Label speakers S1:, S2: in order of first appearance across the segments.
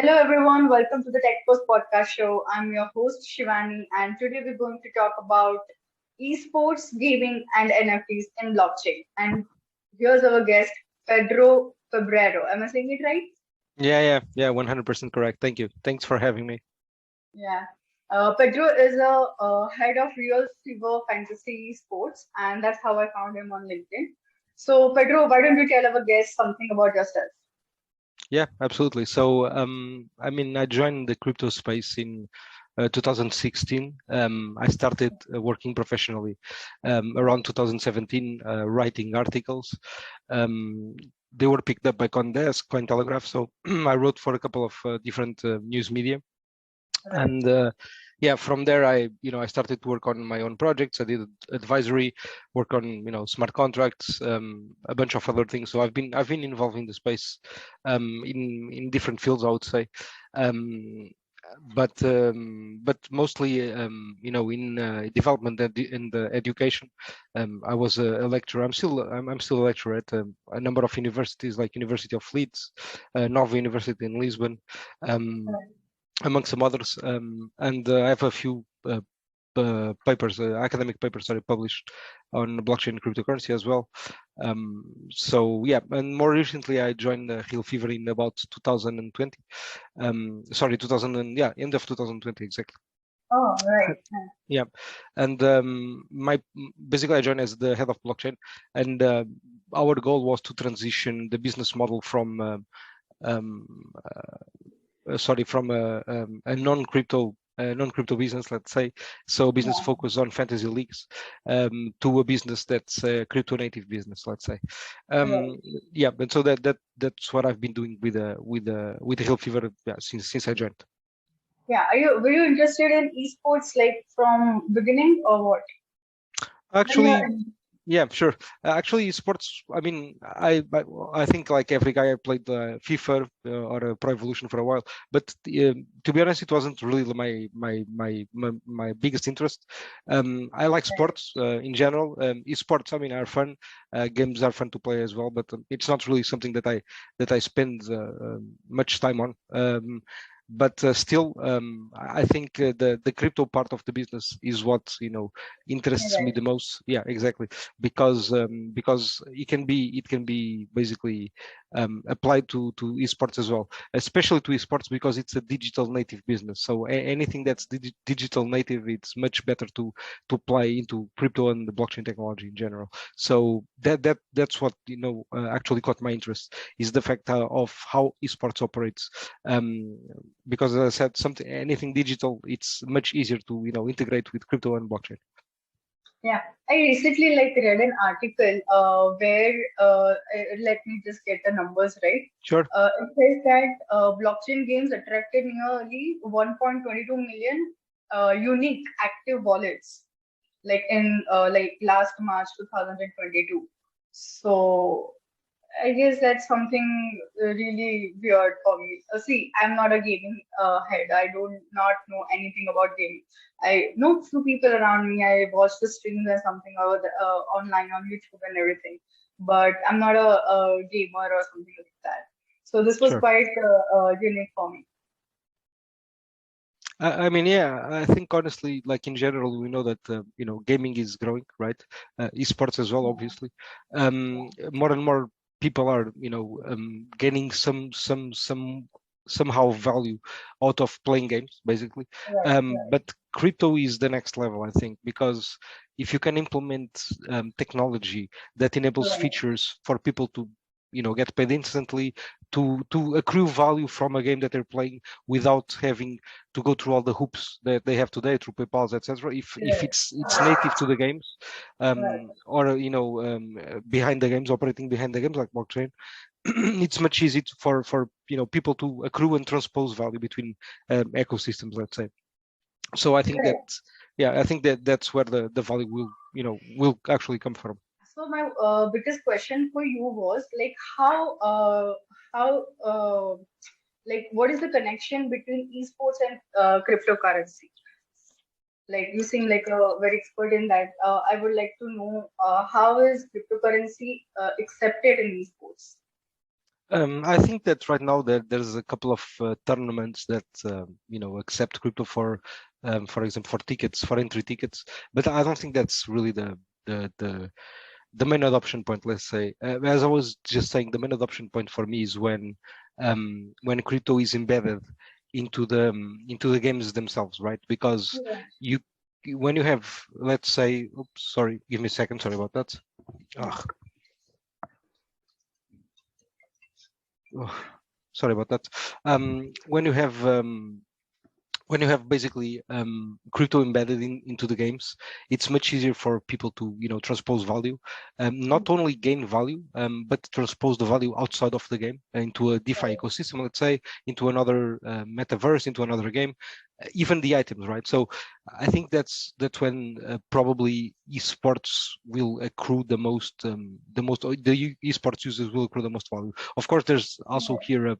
S1: Hello everyone, welcome to the Techforce podcast show. I'm your host Shivani, and today we're going to talk about esports, gaming, and NFTs in blockchain. And here's our guest, Pedro Febrero. Am I saying it right?
S2: Yeah, 100% correct. Thank you. Thanks for having me.
S1: Yeah. Pedro is a head of Real Fever Fantasy Sports, and that's how I found him on LinkedIn. So, Pedro, why don't you tell our guests something about yourself?
S2: Yeah, absolutely. So, I joined the crypto space in 2016. I started working professionally around 2017, writing articles. Um, they were picked up by CoinDesk, Cointelegraph. So I wrote for a couple of different news media.
S1: Right.
S2: And yeah, from there I started to work on my own projects. I did advisory work on smart contracts, a bunch of other things. So I've been involved in the space in different fields, I would say. But mostly in development and in the education. I was a lecturer. I'm still a lecturer at a number of universities like University of Leeds, Nova University in Lisbon, um,
S1: Right.
S2: among some others. And I have a few papers, academic papers that I published on blockchain and cryptocurrency as well. So yeah, and more recently I joined Real Fever in about 2020. Sorry, 2000 and yeah, end of 2020 exactly.
S1: Oh, right.
S2: Yeah, and my basically I joined as the head of blockchain, and our goal was to transition the business model from um, from a non-crypto business, let's say, so business
S1: Yeah.
S2: focused on fantasy leagues, to a business that's a crypto native business, let's say.
S1: Right.
S2: um, yeah, and so that's what I've been doing with Hill Fever, yeah, since I joined.
S1: Yeah. Were you interested in esports like from beginning or what? When you're
S2: Actually, yeah, sure. Actually, sports. I mean, I think like every guy, I played FIFA or Pro Evolution for a while. But to be honest, it wasn't really my biggest interest. I like sports in general. Esports, I mean, are fun. Games are fun to play as well. But it's not really something that I spend much time on. But still, I think the crypto part of the business is what interests me
S1: right,
S2: the most. Yeah, exactly, because it can be basically applied to esports as well, especially to esports because it's a digital native business. So anything that's digital native, it's much better to apply into crypto and the blockchain technology in general. So that's what actually caught my interest, is the fact of how esports operates. Um, because as I said, anything digital, it's much easier to integrate with crypto and blockchain.
S1: yeah. I recently like read an article where let me just get the numbers right.
S2: Sure.
S1: It says that blockchain games attracted nearly 1.22 million unique active wallets, like in like last March 2022. So I guess that's something really weird for me. See, I'm not a gaming head. I do not know anything about gaming. I know few people around me. I watch the streams and something online on YouTube and everything, but I'm not a gamer or something like that. So this was
S2: Sure.
S1: quite unique for me.
S2: I mean, yeah, I think honestly, like in general, we know that gaming is growing, right? Esports as well,
S1: Yeah,
S2: obviously. More and more people are gaining somehow value out of playing games, basically.
S1: right, right,
S2: But crypto is the next level, I think, because if you can implement technology that enables
S1: right,
S2: features for people to get paid instantly, to accrue value from a game that they're playing without having to go through all the hoops that they have today through PayPal, etc. If
S1: right,
S2: it's native to the games,
S1: right.
S2: or behind the games, operating behind the games like blockchain, it's much easier for people to accrue and transpose value between ecosystems, let's say. So I think that,
S1: Correct.
S2: yeah, I think that's where the value will actually come from.
S1: So my biggest question for you was like how like what is the connection between esports and cryptocurrency? Like you seem like a very expert in that. I would like to know how is cryptocurrency accepted in esports?
S2: I think that right now there's a couple of tournaments that accept crypto for example, for tickets, for entry tickets, but I don't think that's really the the the main adoption point. Let's say, as I was just saying, the main adoption point for me is when crypto is embedded into the games themselves, right? Because
S1: Yeah.
S2: you when you have, let's say, oops, sorry, give me a second, sorry about that.
S1: Yeah.
S2: Ah, oh, sorry about that. When you have basically crypto embedded into the games, it's much easier for people to transpose value, not only gain value, but transpose the value outside of the game into a DeFi ecosystem, let's say, into another metaverse, into another game, even the items, right? So I think that's when probably esports will accrue the esports users will accrue the most value. Of course, there's also here a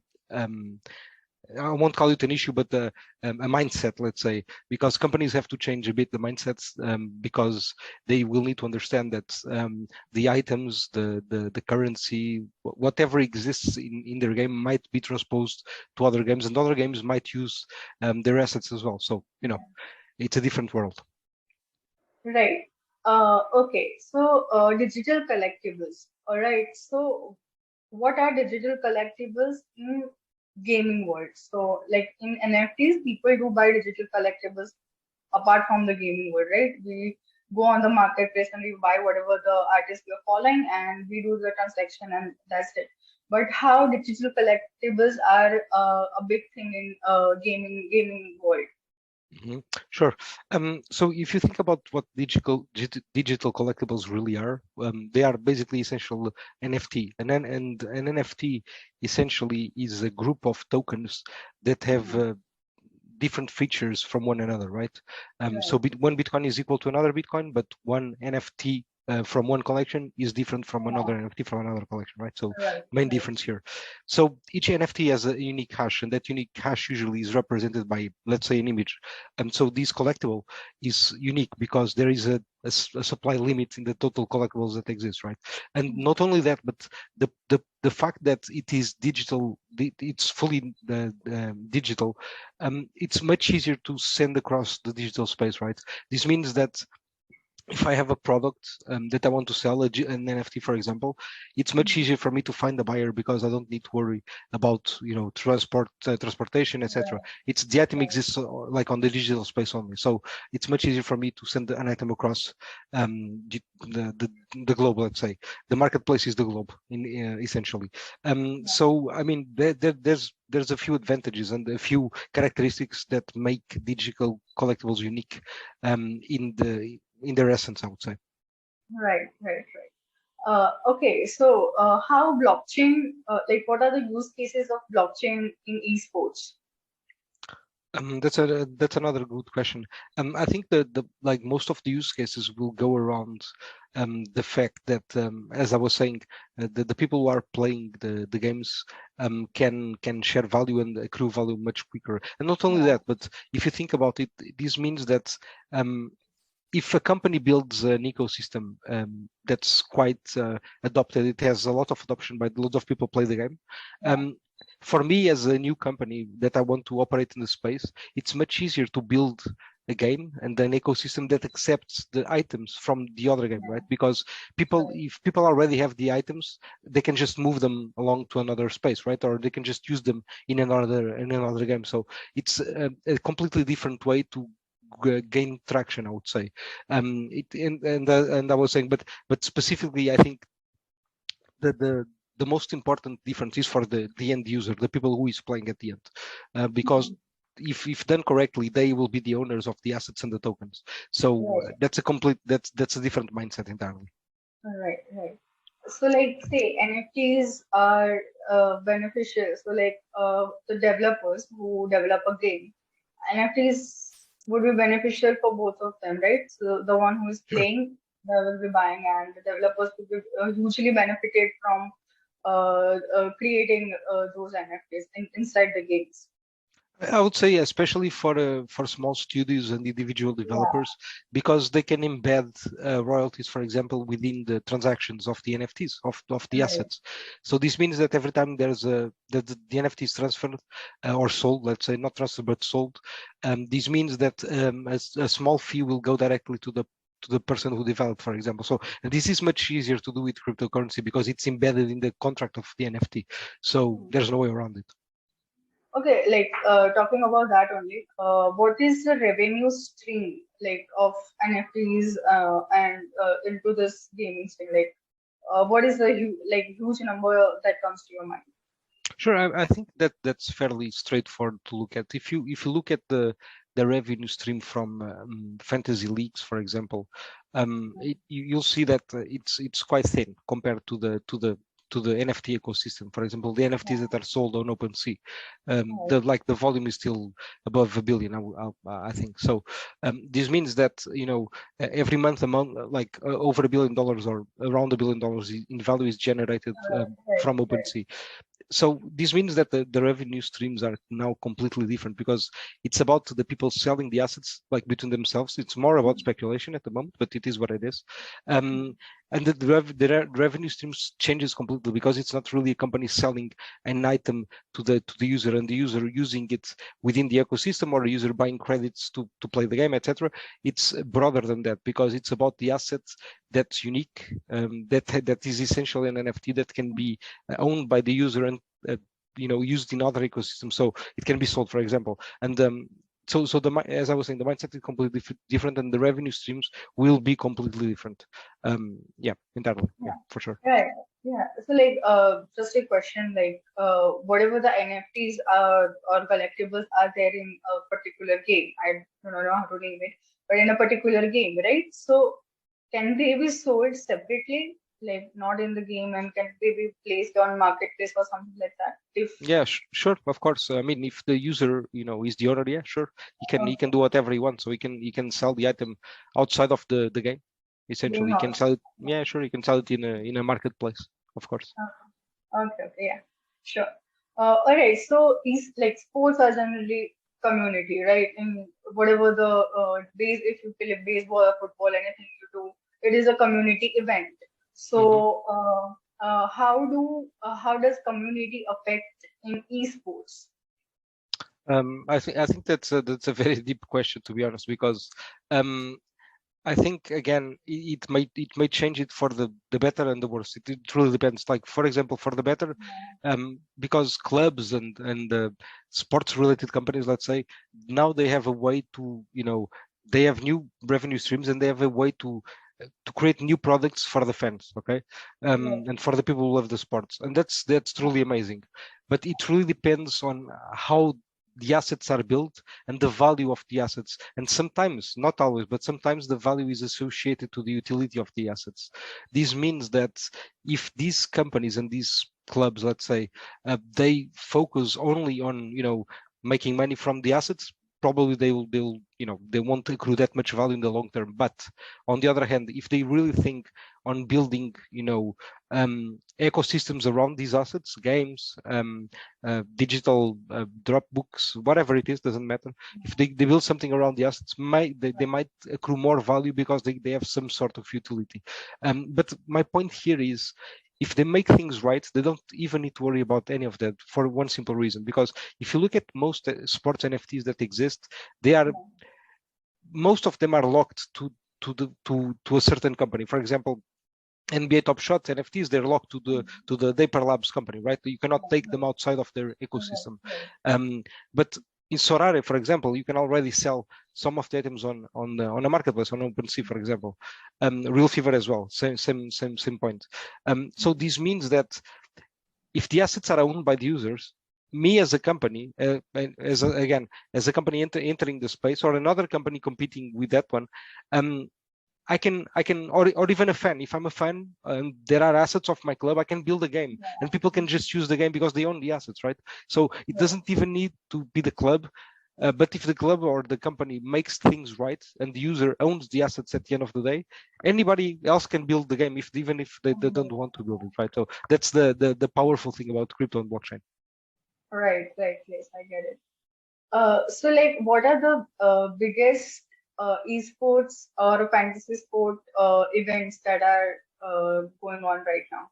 S2: I won't call it an issue, but a mindset, let's say, because companies have to change a bit the mindsets, because they will need to understand that the items, the currency, whatever exists in their game might be transposed to other games, and other games might use their assets as well. So, it's a different world.
S1: Right. Okay. So, digital collectibles. All right. So, what are digital collectibles in gaming world? So, like in NFTs, people do buy digital collectibles apart from the gaming world, right? We go on the marketplace and we buy whatever the artist we're following, and we do the transaction, and that's it. But how digital collectibles are a big thing in gaming world?
S2: Sure. So if you think about what digital collectibles really are, they are basically essential NFT. And an NFT essentially is a group of tokens that have different features from one another, right? So
S1: Right.
S2: one Bitcoin is equal to another Bitcoin, but one NFT from one collection is different from
S1: Yeah.
S2: another NFT from another collection, right? So
S1: Right.
S2: main
S1: Right.
S2: difference here. So each NFT has a unique hash, and that unique hash usually is represented by, let's say, an image. And so this collectible is unique because there is a supply limit in the total collectibles that exist, right? And
S1: Mhm.
S2: not only that, but the fact that it is digital, it's fully digital, it's much easier to send across the digital space, right? This means that if I have a product that I want to sell, an NFT, for example, it's much
S1: Mhm.
S2: easier for me to find a buyer because I don't need to worry about, transportation, etc.
S1: Right.
S2: It's the item
S1: Right.
S2: exists like on the digital space only, so it's much easier for me to send an item across the globe. Let's say the marketplace is the globe, essentially.
S1: Yeah.
S2: So I mean, there's a few advantages and a few characteristics that make digital collectibles unique in their essence, I would say.
S1: Right. Right. Right. Okay, so how blockchain, like what are the use cases of blockchain in esports?
S2: That's another good question. I think that the like most of the use cases will go around the fact that, as I was saying, the people who are playing the games can share value and accrue value much quicker. And not only
S1: Yeah,
S2: that, but if you think about it, this means that um, if a company builds an ecosystem that's quite adopted, it has a lot of adoption by a lot of people play the game.
S1: yeah,
S2: Um, for me, as a new company that I want to operate in the space, it's much easier to build a game and an ecosystem that accepts the items from the other game, right? Because
S1: right,
S2: if people already have the items, they can just move them along to another space, right? Or they can just use them in another game. So it's a completely different way to gain traction, I would say. And I was saying, but specifically, I think the most important difference is for the end user, the people who is playing at the end, because
S1: mhm,
S2: if done correctly, they will be the owners of the assets and the tokens. So
S1: right,
S2: that's a different mindset entirely.
S1: right, right. So, like, say NFTs are beneficial. So, like, the developers who develop a game, NFTs would be beneficial for both of them, right? So, the one who is
S2: Sure.
S1: playing will be buying, and the developers will be hugely benefited from creating those NFTs inside the games.
S2: I would say, especially for small studios and individual
S1: Yeah,
S2: developers, because they can embed royalties, for example, within the transactions of the NFTs of the
S1: right.
S2: assets. So this means that every time there's the NFT is transferred or sold, let's say not transferred but sold, this means that a small fee will go directly to the person who developed, for example. So and this is much easier to do with cryptocurrency because it's embedded in the contract of the NFT. So
S1: Hmm.
S2: there's no way around it.
S1: Okay, like talking about that only, what is the revenue stream like of NFTs and into this gaming stream? Like, what is the huge number that comes to your mind?
S2: Sure, I think that that's fairly straightforward to look at. If you look at the revenue stream from fantasy leagues, for example, you'll see that it's quite thin compared to the NFT ecosystem. For example, the NFTs that are sold on OpenSea,
S1: Right.
S2: the volume is still above a billion. I think so. This means that every month among over $1 billion or around $1 billion in value is generated
S1: Right,
S2: from
S1: right.
S2: OpenSea. So this means that the revenue streams are now completely different because it's about the people selling the assets like between themselves. It's more about speculation at the moment, but it is what it is. Um, and the revenue streams changes completely because it's not really a company selling an item to the user and the user using it within the ecosystem or a user buying credits to play the game, etc. It's broader than that because it's about the assets that's unique, that is essentially an NFT that can be owned by the user and uh, used in other ecosystems, so it can be sold, for example. And so as I was saying, the mindset is completely different and the revenue streams will be completely different. Yeah, entirely. Yeah,
S1: Yeah.
S2: for sure.
S1: Right. Yeah. So like just a question like whatever the NFTs are or collectibles are there in a particular game, I don't know how to name it, but in a particular game, right? So can they be sold separately, like not in the game, and can they be placed on marketplace or something like that? If
S2: Yeah, sure, of course. I mean, if the user is the owner, yeah, sure, he can
S1: okay,
S2: do whatever he wants. So he can sell the item outside of the game.
S1: game
S2: Essentially, he can
S1: knowledge.
S2: sell it. Yeah, sure, he can sell it in a marketplace, of course.
S1: Okay, okay, yeah, sure. All right, so these like sports are generally community, right? In whatever the base, if you play baseball or football, anything you do, it is a community event.
S2: Mhm.
S1: So, how does community affect in esports?
S2: I think that's a very deep question, to be honest, because um, I think again it may change it for the better and the worse. It really depends. Like for example, for the better, because clubs and sports related companies, let's say, now they have a way to they have new revenue streams and they have a way to create new products for the fans, okay,
S1: Right.
S2: and for the people who love the sports, and that's truly amazing. But it really depends on how the assets are built and the value of the assets, and sometimes, not always, but sometimes the value is associated to the utility of the assets. This means that if these companies and these clubs, let's say, they focus only on making money from the assets, probably they won't accrue that much value in the long term. But on the other hand, if they really think on building ecosystems around these assets, games, digital drop books, whatever it is, doesn't matter. If they build something around the assets, they might accrue more value because they have some sort of utility. But my point here is, if they make things right, they don't even need to worry about any of that for one simple reason. Because if you look at most sports NFTs that exist, they are most of them are locked to a certain company. For example, NBA Top Shots NFTs, they're locked to the Dapper Labs company, right? You cannot take them outside of their
S1: Right,
S2: ecosystem.
S1: right,
S2: But in Sorare, for example, you can already sell some of the items on a marketplace on OpenSea, for example. Real Fever as well, same point. So this means that if the assets are owned by the users, me as a company, again as a company entering the space or another company competing with that one, I can or even a fan. If I'm a fan and there are assets of my club, I can build a game and people can just use the game because they own the assets, right? So it
S1: right.
S2: doesn't even need to be the club. But if the club or the company makes things right and the user owns the assets at the end of the day, anybody else can build the game even if they don't want to build it, right? So that's the powerful thing about crypto and blockchain.
S1: Right, right, yes, I get it. So like, what are the biggest esports or fantasy sport events that are going on right now?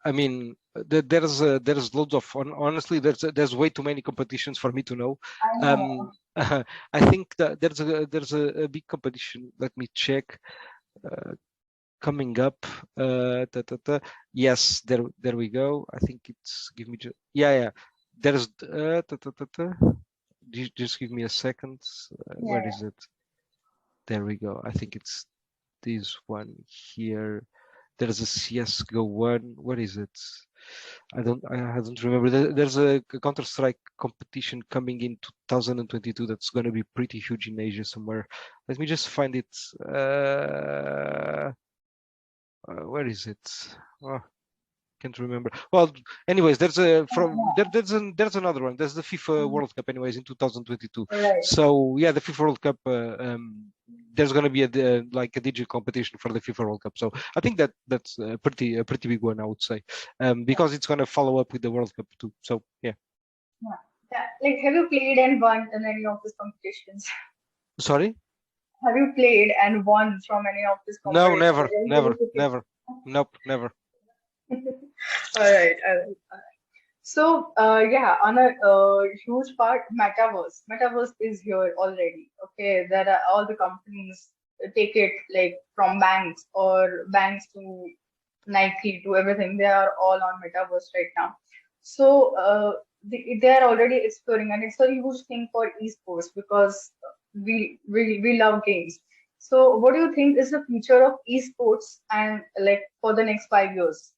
S2: I mean, there's loads of honestly, there's way too many competitions for me to know.
S1: I know.
S2: I think that there's a big competition. Let me check. Uh, Coming up. Yes, there we go. I think it's give me just yeah. There's just give me a second.
S1: Yeah,
S2: Where is it? There we go. I think it's this one here. There's a CS:GO one. What is it? I don't remember. There's a Counter-Strike competition coming in 2022 that's going to be pretty huge in Asia somewhere. Let me just find it. Where is it? Oh, can't remember. Well, anyways, there's a from
S1: yeah.
S2: there's another one. There's the FIFA
S1: Mhm.
S2: World Cup, anyways, in 2022.
S1: Right.
S2: So yeah, the FIFA World Cup. There's going to be like a digital competition for the FIFA World Cup. So I think that's a pretty big one, I would say,
S1: Yeah.
S2: because it's going to follow up with the World Cup too. So yeah.
S1: Yeah. Yeah. Like, have you played and won in any of these competitions?
S2: Sorry?
S1: Have you played and won from any of these
S2: No,
S1: competitions?
S2: never,
S1: Any
S2: never,
S1: certification?
S2: never. Nope, never.
S1: All right. All right. So, yeah, on a huge part, metaverse. Metaverse is here already. Okay, there are all the companies take it like from banks or banks to Nike to everything. They are all on metaverse right now. So, they are already exploring, and it's a huge thing for esports because we love games. So, what do you think is the future of esports and like for the next 5 years?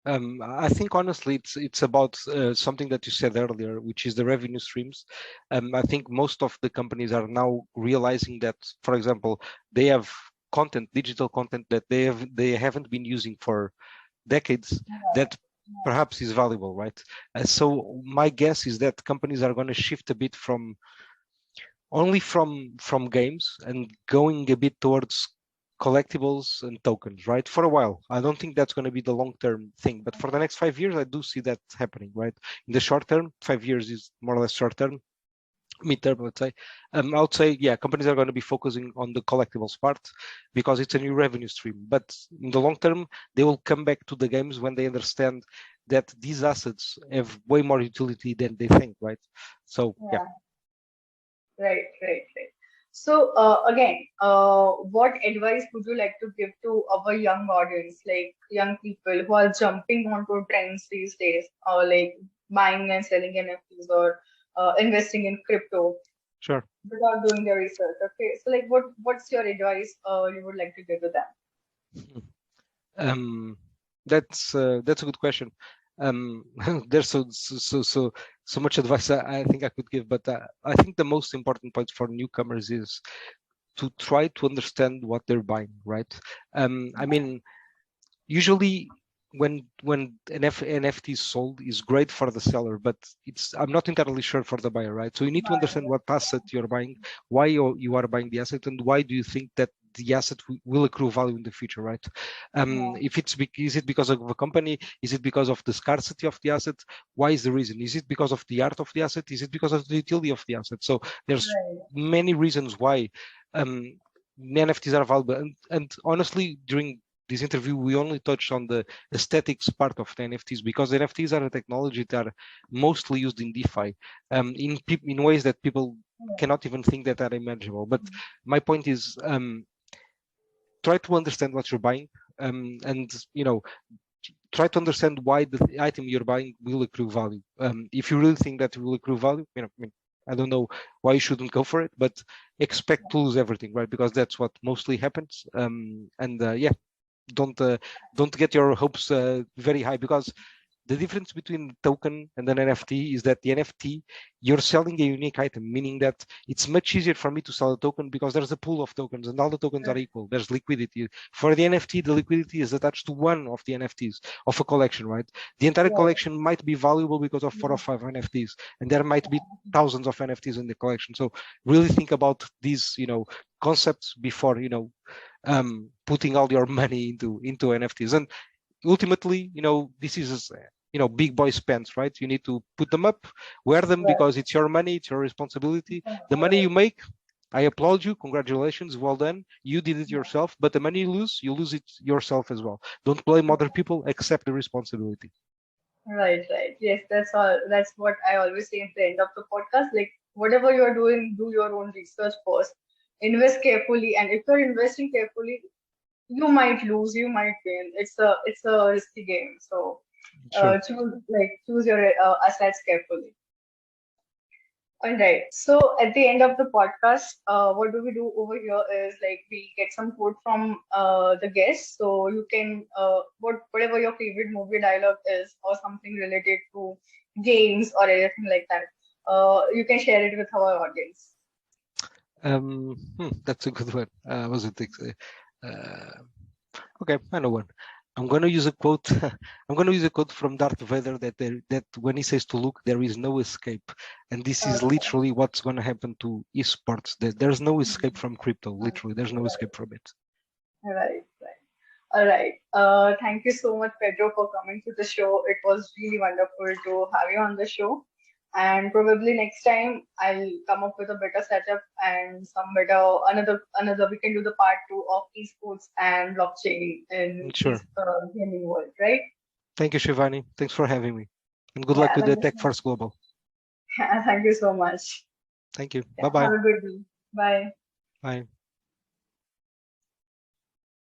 S2: I think honestly, it's about something that you said earlier, which is the revenue streams. I think most of the companies are now realizing that, for example, they have content, digital content that they haven't been using for decades that perhaps is valuable, right? So my guess is that companies are going to shift a bit from only from games and going a bit towards collectibles and tokens, right? For a while. I don't think that's going to be the long-term thing, but for the next 5 years, I do see that happening, right? In the short term, 5 years is more or less short term. Mid-term, let's say. I would say, yeah, companies are going to be focusing on the collectibles part because it's a new revenue stream. But in the long term, they will come back to the games when they understand that these assets have way more utility than they think, right? So, yeah.
S1: Yeah. Right, right, right. So, again, what advice would you like to give to our young audience, like young people who are jumping onto trends these days, or like buying and selling NFTs or investing in crypto
S2: Sure.
S1: without doing their research? Okay, so like, what's your advice you would like to give to them?
S2: Um, that's a good question. Um, there's so much advice I think I could give, but I think the most important point for newcomers is to try to understand what they're buying, right? I mean, usually when NFT is sold is great for the seller, but I'm not entirely sure for the buyer, right? So you need to understand what asset you're buying, why you are buying the asset, and why do you think that the asset will accrue value in the future, right?
S1: Yeah,
S2: If is it because of a company? Is it because of the scarcity of the asset? Why is the reason? Is it because of the art of the asset? Is it because of the utility of the asset? So there's
S1: right.
S2: many reasons why um, NFTs are valuable, and honestly, during this interview, we only touched on the aesthetics part of the NFTs because NFTs are a technology that are mostly used in DeFi, in ways that people
S1: Yeah,
S2: cannot even think that are imaginable. But my point is, try to understand what you're buying, and try to understand why the item you're buying will accrue value. If you really think that it will accrue value, I mean, I don't know why you shouldn't go for it, but expect to lose everything, right? Because that's what mostly happens. And yeah, don't uh, don't get your hopes very high because the difference between the token and an NFT is that the NFT, you're selling a unique item, meaning that it's much easier for me to sell a token because there's a pool of tokens and all the tokens are equal. There's liquidity. For the NFT, the liquidity is attached to one of the NFTs of a collection, right? The entire
S1: right.
S2: collection might be valuable because of 4 or 5 NFTs, and there might be thousands of NFTs in the collection. So really think about these, concepts before, putting all your money into NFTs. And ultimately, this is big boy spends, right? You need to put them up, wear them because it's your money, it's your responsibility. The money you make, I applaud you, congratulations, well done. You did it yourself, but the money you lose it yourself as well. Don't blame other people, accept the responsibility.
S1: Right, right. Yes, that's all. That's what I always say at the end of the podcast. Like, whatever you're doing, do your own research first. Invest carefully, and if you're investing carefully, you might lose, you might win. It's a risky game. So,
S2: Sure.
S1: choose your assets carefully. All right. So at the end of the podcast, what do we do over here is like we get some quote from the guests. So you can whatever your favorite movie dialogue is, or something related to games or anything like that. You can share it with our audience.
S2: That's a good one. Was it? Okay, I know one. I'm going to use a quote. I'm going to use a quote from Darth Vader that when he says to Luke, there is no escape, and this is literally what's going to happen to esports. There's no escape from crypto. Literally, there's no escape from it.
S1: Right, right. All right. Thank you so much, Pedro, for coming to the show. It was really wonderful to have you on the show. And probably next time I'll come up with a better setup and some better another we can do the part 2 of esports and blockchain in
S2: Sure.
S1: gaming world, right?
S2: Thank you, Shivani. Thanks for having me. And good luck with the Techforce Global.
S1: Thank you so much.
S2: Thank you. Bye-bye.
S1: Have a good day. Bye.
S2: Bye.